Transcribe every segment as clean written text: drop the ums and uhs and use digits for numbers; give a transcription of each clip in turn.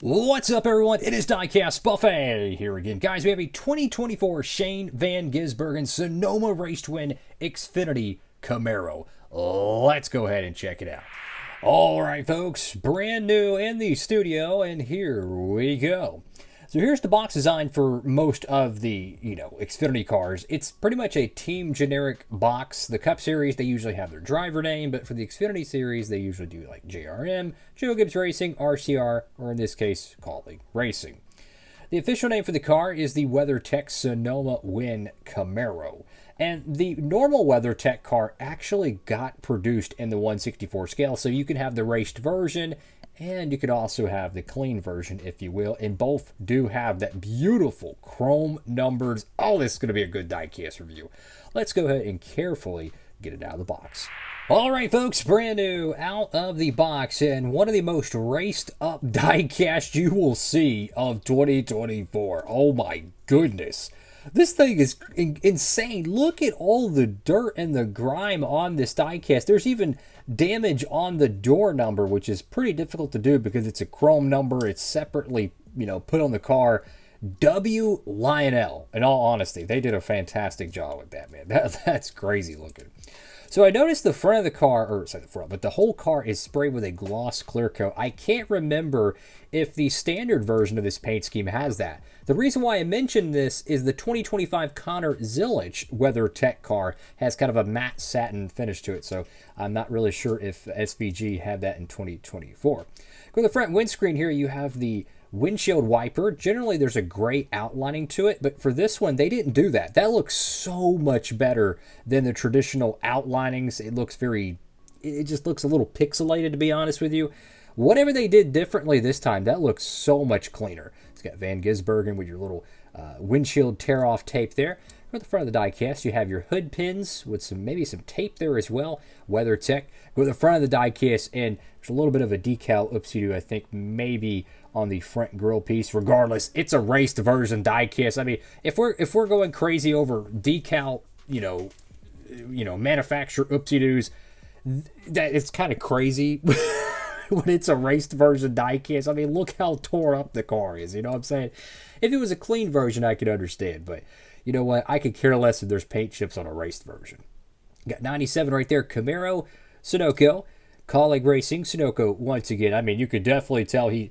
What's up, everyone? It is Diecastbuffet here again. Guys, we have a 2024 Shane Van Gisbergen Sonoma Race to Win Xfinity Camaro. Let's go ahead and check it out. All right, folks, brand new in the studio, and here we go. So here's the box design for most of the, Xfinity cars. It's pretty much a team generic box. The Cup Series, they usually have their driver name, but for the Xfinity Series, they usually do like JRM, Joe Gibbs Racing, RCR, or in this case, Colleague Racing. The official name for the car is the WeatherTech Sonoma Win Camaro. And the normal WeatherTech car actually got produced in the 1/64 scale, so you can have the raced version, and you could also have the clean version, if you will. And both do have that beautiful chrome numbers. Oh, this is going to be a good diecast review. Let's go ahead and carefully get it out of the box. All right, folks, brand new out of the box, and one of the most raced up diecast you will see of 2024. Oh my goodness. This thing is insane. Look at all the dirt and the grime on this diecast. There's even damage on the door number, which is pretty difficult to do because it's a chrome number. It's separately, put on the car. W. Lionel. In all honesty, they did a fantastic job with that, man. That's crazy looking. So I noticed the front of the car, or sorry, the front, but the whole car is sprayed with a gloss clear coat. I can't remember if the standard version of this paint scheme has that. The reason why I mentioned this is the 2025 Connor Zilisch WeatherTech car has kind of a matte satin finish to it, so I'm not really sure if SVG had that in 2024. Go to the front windscreen here, you have the windshield wiper. Generally, there's a gray outlining to it, but for this one, they didn't do that. That looks so much better than the traditional outlinings. It just looks a little pixelated, to be honest with you. Whatever they did differently this time, that looks so much cleaner. It's got Van Gisbergen with your little windshield tear-off tape there. At the front of the diecast, you have your hood pins with maybe some tape there as well. WeatherTech. Go to the front of the diecast, and there's a little bit of a decal oopsie-doo, I think, maybe on the front grille piece. Regardless, it's a raced version diecast. I mean, if we're going crazy over decal, manufacturer oopsie-doos, that it's kind of crazy. When it's a raced version diecast. I mean, look how tore up the car is. You know what I'm saying? If it was a clean version, I could understand. But you know what? I could care less if there's paint chips on a raced version. Got 97 right there. Camaro, Sunoco, Colleague Racing, Sunoco once again. I mean, you could definitely tell he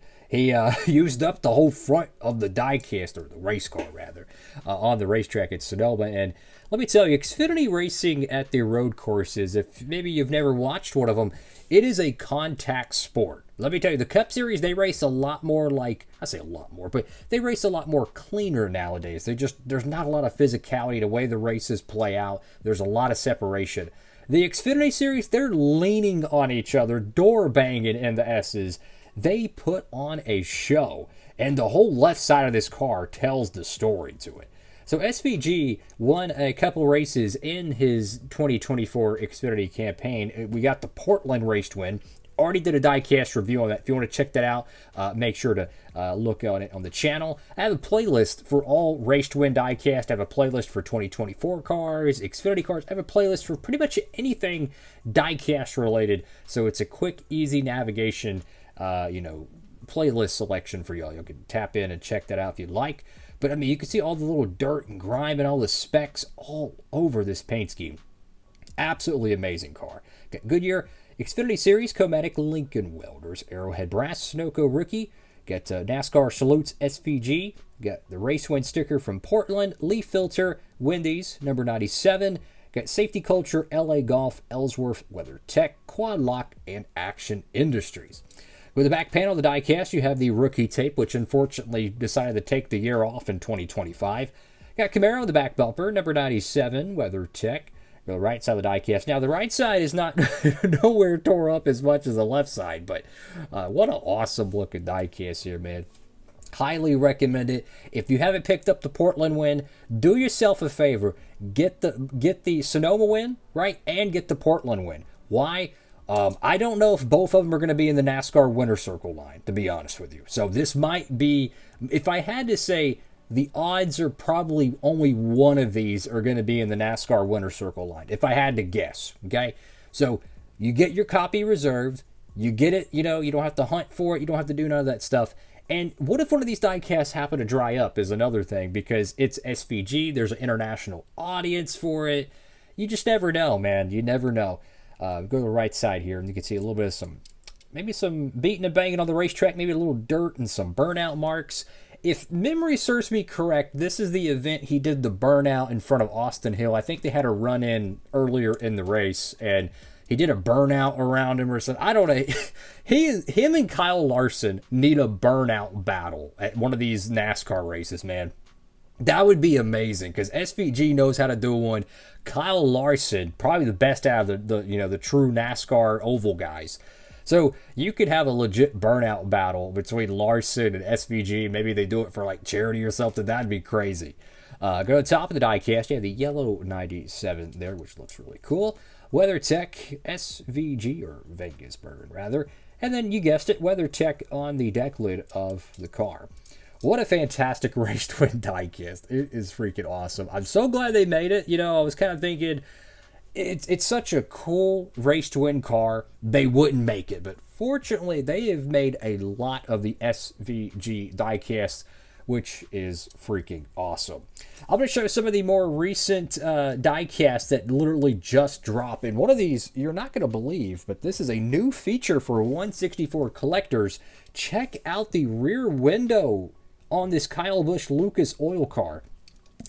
used up the whole front of the diecast, or the race car rather, on the racetrack at Sonoma. And let me tell you, Xfinity racing at the road courses, if maybe you've never watched one of them, it is a contact sport. Let me tell you, the Cup Series, they race a lot more I say a lot more, but they race a lot more cleaner nowadays. There's not a lot of physicality the way the races play out. There's a lot of separation. The Xfinity Series, they're leaning on each other, door banging in the S's. They put on a show, and the whole left side of this car tells the story to it. So SVG won a couple races in his 2024 Xfinity campaign. We got the Portland race to win. Already did a diecast review on that. If you want to check that out, make sure to look on it on the channel. I have a playlist for all race to win diecast. I have a playlist for 2024 cars, Xfinity cars. I have a playlist for pretty much anything diecast related. So it's a quick, easy navigation, playlist selection for y'all. You can tap in and check that out if you'd like. But I mean, you can see all the little dirt and grime and all the specks all over this paint scheme. Absolutely amazing car. Got Goodyear Xfinity Series Comatic Lincoln Welders, Arrowhead Brass, Sunoco Rookie. Got NASCAR Salutes SVG. Got the Race Win sticker from Portland. Leaf Filter Wendy's number 97. Got Safety Culture LA Golf Ellsworth WeatherTech Quad Lock and Action Industries. With the back panel of the diecast, you have the rookie tape, which unfortunately decided to take the year off in 2025. Got Camaro on the back bumper, number 97, WeatherTech. Go to the right side of the diecast. Now, the right side is not nowhere tore up as much as the left side, but what an awesome looking diecast here, man. Highly recommend it. If you haven't picked up the Portland win, do yourself a favor. Get the Sonoma win, right, and get the Portland win. Why? I don't know if both of them are going to be in the NASCAR Winner Circle line, to be honest with you. So this might be, if I had to say, the odds are probably only one of these are going to be in the NASCAR Winner Circle line, if I had to guess, okay? So you get your copy reserved. You get it, you don't have to hunt for it. You don't have to do none of that stuff. And what if one of these diecasts happen to dry up is another thing, because it's SVG. There's an international audience for it. You just never know, man. You never know. Go to the right side here, and you can see a little bit of maybe some beating and banging on the racetrack, maybe a little dirt and some burnout marks. If memory serves me correct, this is the event he did the burnout in front of Austin Hill. I think they had a run-in earlier in the race, and he did a burnout around him or something. I don't know. Him and Kyle Larson need a burnout battle at one of these NASCAR races, man. That would be amazing, because SVG knows how to do one. Kyle Larson, probably the best out of the true NASCAR oval guys. So you could have a legit burnout battle between Larson and SVG. Maybe they do it for like charity or something. That'd be crazy. Go to the top of the diecast. You have the yellow 97 there, which looks really cool. WeatherTech SVG, or Gisbergen rather. And then you guessed it, WeatherTech on the deck lid of the car. What a fantastic race to win diecast. It is freaking awesome. I'm so glad they made it. I was kind of thinking, it's such a cool race to win car, they wouldn't make it. But fortunately, they have made a lot of the SVG diecasts, which is freaking awesome. I'm going to show you some of the more recent diecasts that literally just dropped. And one of these, you're not going to believe, but this is a new feature for 164 collectors. Check out the rear window on this Kyle Busch Lucas oil car.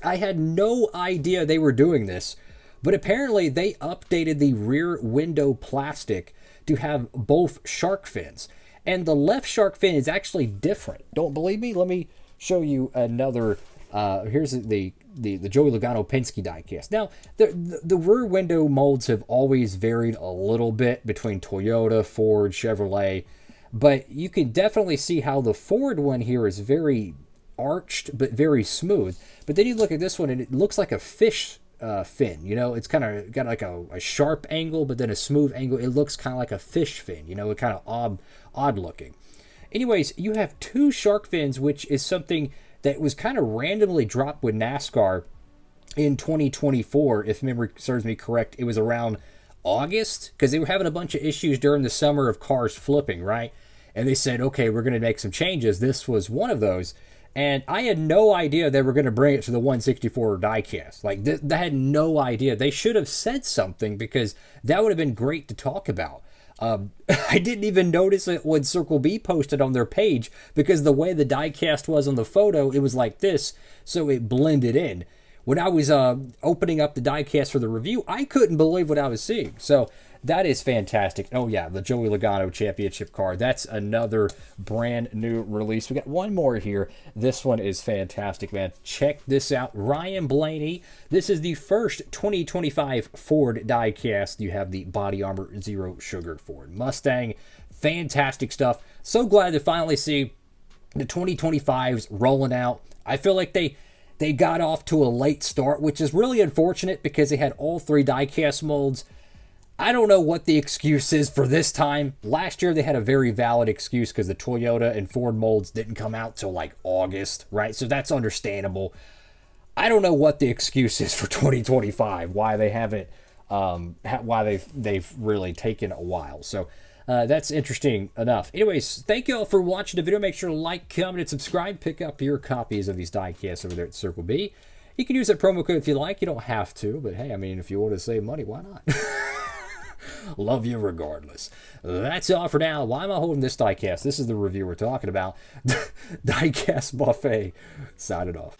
I had no idea they were doing this, but apparently they updated the rear window plastic to have both shark fins. And the left shark fin is actually different. Don't believe me? Let me show you another. Here's the Joey Logano Penske diecast. Now, the rear window molds have always varied a little bit between Toyota, Ford, Chevrolet. But you can definitely see how the Ford one here is very arched, but very smooth. But then you look at this one, and it looks like a fish fin. It's kind of got like a sharp angle, but then a smooth angle. It looks kind of like a fish fin. It kind of odd looking. Anyways, you have two shark fins, which is something that was kind of randomly dropped with NASCAR in 2024. If memory serves me correct, it was around August, because they were having a bunch of issues during the summer of cars flipping, right? And they said, okay, we're going to make some changes. This was one of those. And I had no idea they were going to bring it to the 164 diecast. Like, I had no idea. They should have said something, because that would have been great to talk about. I didn't even notice it when Circle B posted on their page, because the way the diecast was on the photo, it was like this, so it blended in. When I was opening up the diecast for the review, I couldn't believe what I was seeing. So that is fantastic. Oh yeah, the Joey Logano Championship car. That's another brand new release. We got one more here. This one is fantastic, man. Check this out. Ryan Blaney. This is the first 2025 Ford diecast. You have the body armor Zero Sugar Ford Mustang. Fantastic stuff. So glad to finally see the 2025s rolling out. I feel like they got off to a late start, which is really unfortunate, because they had all three diecast molds. I don't know what the excuse is for this time. Last year, they had a very valid excuse, because the Toyota and Ford molds didn't come out till like August, right? So that's understandable. I don't know what the excuse is for 2025, why they haven't, why they've really taken a while. So that's interesting enough. Anyways, thank you all for watching the video. Make sure to like, comment, and subscribe. Pick up your copies of these diecasts over there at Circle B. You can use that promo code if you like. You don't have to, but hey, I mean, if you want to save money, why not? Love you regardless. That's all for now. Why am I holding this diecast? This is the review we're talking about. Diecast Buffet. Signing off.